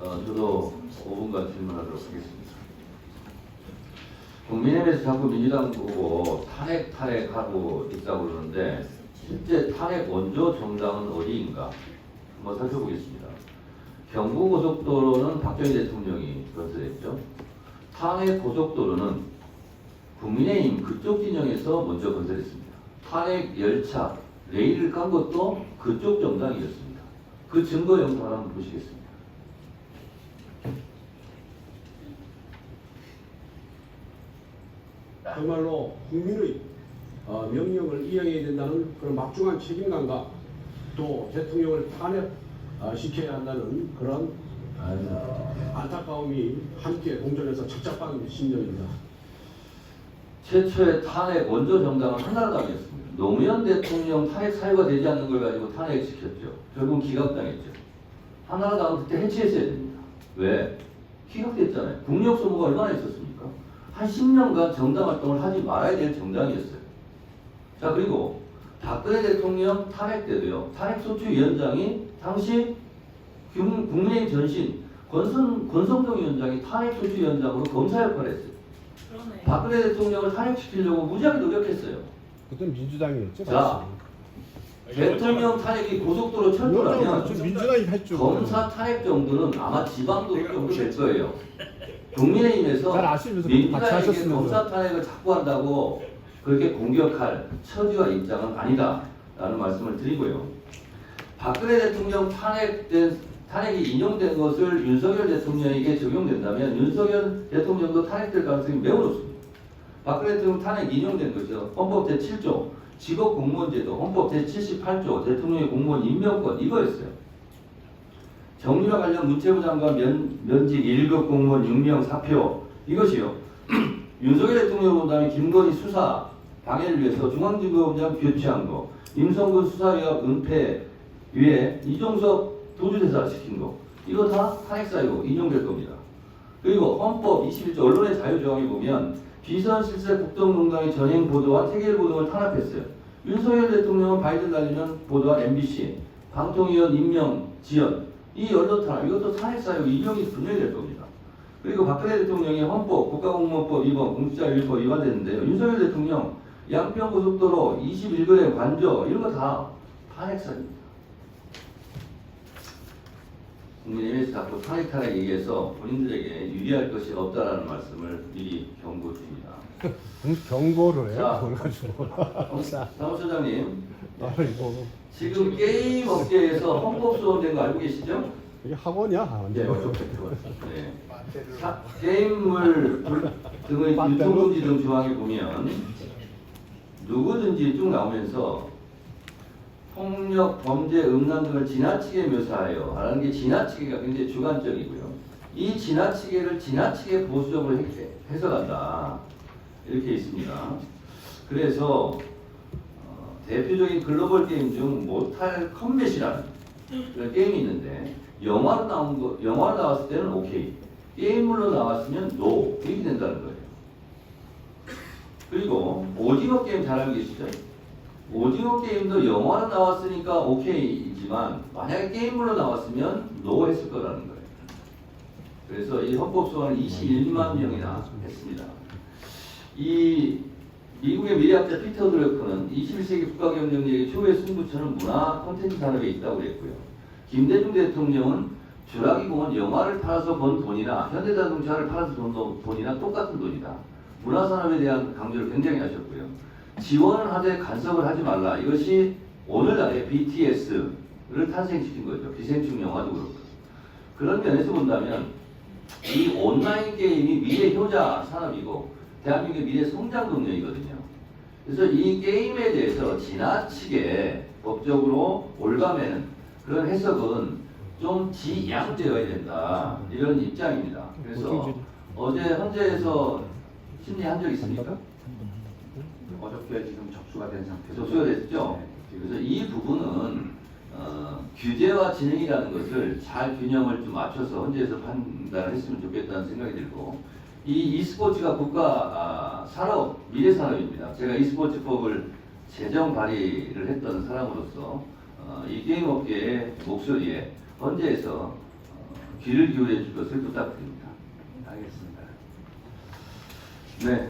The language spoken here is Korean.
저도 5분간 질문하도록 하겠습니다. 국민의힘에서 자꾸 민주당 보고 탄핵하고 있다고 그러는데 실제 탄핵 원조 정당은 어디인가 한번 살펴보겠습니다. 경부고속도로는 박정희 대통령이 건설했죠. 탄핵 고속도로는 국민의힘 그쪽 진영에서 먼저 건설했습니다. 탄핵 열차, 레일을 깐 것도 그쪽 정당이었습니다. 그 증거 영상을 한번 보시겠습니다. 정말로 국민의 명령을 이행해야 된다는 그런 막중한 책임감과 또 대통령을 탄핵시켜야 한다는 그런 안타까움이 함께 공존해서 착잡한 심정입니다. 최초의 탄핵 원조 정당은 한나라당이었습니다. 노무현 대통령 탄핵 사유가 되지 않는 걸 가지고 탄핵시켰죠. 결국 기각당했죠. 한나라당은 그때 해체했어야 됩니다. 왜? 기각됐잖아요. 국력 소모가 얼마나 있었습니까? 한 10년간 정당 활동을 하지 말아야 될 정당이었어요. 자, 그리고 박근혜 대통령 탄핵 때도요. 탄핵소추위원장이 당시 국민의힘 전신 권성동 위원장이 탄핵소추위원장으로 검사 역할을 했어요. 그러네. 박근혜 대통령을 탄핵시키려고 무지하게 노력했어요. 그땐 민주당이었죠. 자, 대통령 탄핵이 고속도로 철도라면 민주당이 했죠. 검사 탄핵 정도는 아마 지방도 정도 될 거예요. 국민의힘에서 잘 아시면서 같이 민주당에게 하셨으면 검사 탄핵을 자꾸 한다고 그렇게 공격할 처지와 입장은 아니다라는 말씀을 드리고요. 박근혜 대통령 탄핵이 인용된 것을 윤석열 대통령에게 적용된다면 윤석열 대통령도 탄핵될 가능성이 매우 높습니다. 박근혜 대통령 탄핵 인용된 거죠. 헌법 제7조 직업공무원제도, 헌법 제78조 대통령의 공무원 임명권 이거였어요. 정유라 관련 문체부 장관 면직 1급 공무원 6명 사표 이것이요. 윤석열 대통령 본다면 김건희 수사 방해를 위해서 중앙지검장 교체한 거, 임성근 수사위원 은폐 위에 이종석 도주대사 시킨 거 이거 다 탄핵 사유 인용될 겁니다. 그리고 헌법 21조 언론의 자유 조항에 보면 비선실세 국정농단의 전행 보도와 태계 보도를 탄압했어요. 윤석열 대통령은 바이든 달리면 보도한 MBC, 방통위원 임명 지연 이 언론 탄압 이것도 탄핵 사유 인용이 분명히 될 겁니다. 그리고 박근혜 대통령이 헌법, 국가공무원법 위반, 공직자윤리법 위반됐는데요. 윤석열 대통령 양평고속도로 21거래 관저 이런 거 다 탄핵 사유입니다. 국민의힘에서 자꾸 탄핵 얘기해서 본인들에게 유리할 것이 없다라는 말씀을 미리 경고드립니다. 경고를 해요. 자, 그걸 가지고. 사무처장님, 아이고. 지금 게임 업계에서 헌법 소원된 거 알고 계시죠? 이게 학원이야. 네. 완전. 네. 게임물 등의 유통금지 등 조항에 보면 누구든지 쭉 나오면서 폭력, 범죄, 음란 등을 지나치게 묘사하여 하는 게 지나치게가 굉장히 주관적이고요. 이 지나치게를 지나치게 보수적으로 해석한다. 이렇게 있습니다. 그래서 대표적인 글로벌 게임 중 모탈 컴뱃이라는 그런 게임이 있는데 영화로 나왔을 때는 오케이, 게임물로 나왔으면 노 이렇게 된다는 거예요. 그리고 오징어 게임 잘 알고 계시죠? 오징어 게임도 영화로 나왔으니까 오케이이지만 만약에 게임물로 나왔으면 노 했을 거라는 거예요. 그래서 이 헌법 소원을 21만 명이나 했습니다. 이 미국의 미래학자 피터 드러커는 21세기 국가경쟁력의 최후의 승부처는 문화 콘텐츠 산업에 있다고 그랬고요. 김대중 대통령은 주라기 공원 영화를 팔아서 번 돈이나 현대자동차를 팔아서 번 돈이나 똑같은 돈이다. 문화산업에 대한 강조를 굉장히 하셨고요. 지원을 하되 간섭을 하지 말라. 이것이 오늘날의 BTS를 탄생시킨 거죠. 기생충 영화도 그렇고. 그런 면에서 본다면 이 온라인 게임이 미래 효자 산업이고 대한민국의 미래 성장 동력이거든요. 그래서 이 게임에 대해서 지나치게 법적으로 올가매는 그런 해석은 좀 지양되어야 된다. 이런 입장입니다. 그래서 어제 헌재에서 심리한 적 있습니까? 어저께 지금 접수가 된 상태죠. 접수가 됐죠. 그래서 이 부분은 규제와 진행이라는 것을 잘 균형을 좀 맞춰서 헌재에서 판단을 했으면 좋겠다는 생각이 들고, 이 e스포츠가 국가 산업, 미래 산업입니다. 제가 e스포츠법을 제정 발의를 했던 사람으로서 이 게임 업계의 목소리에 헌재에서 귀를 기울여 줄 것을 부탁드립니다. 알겠습니다. 네.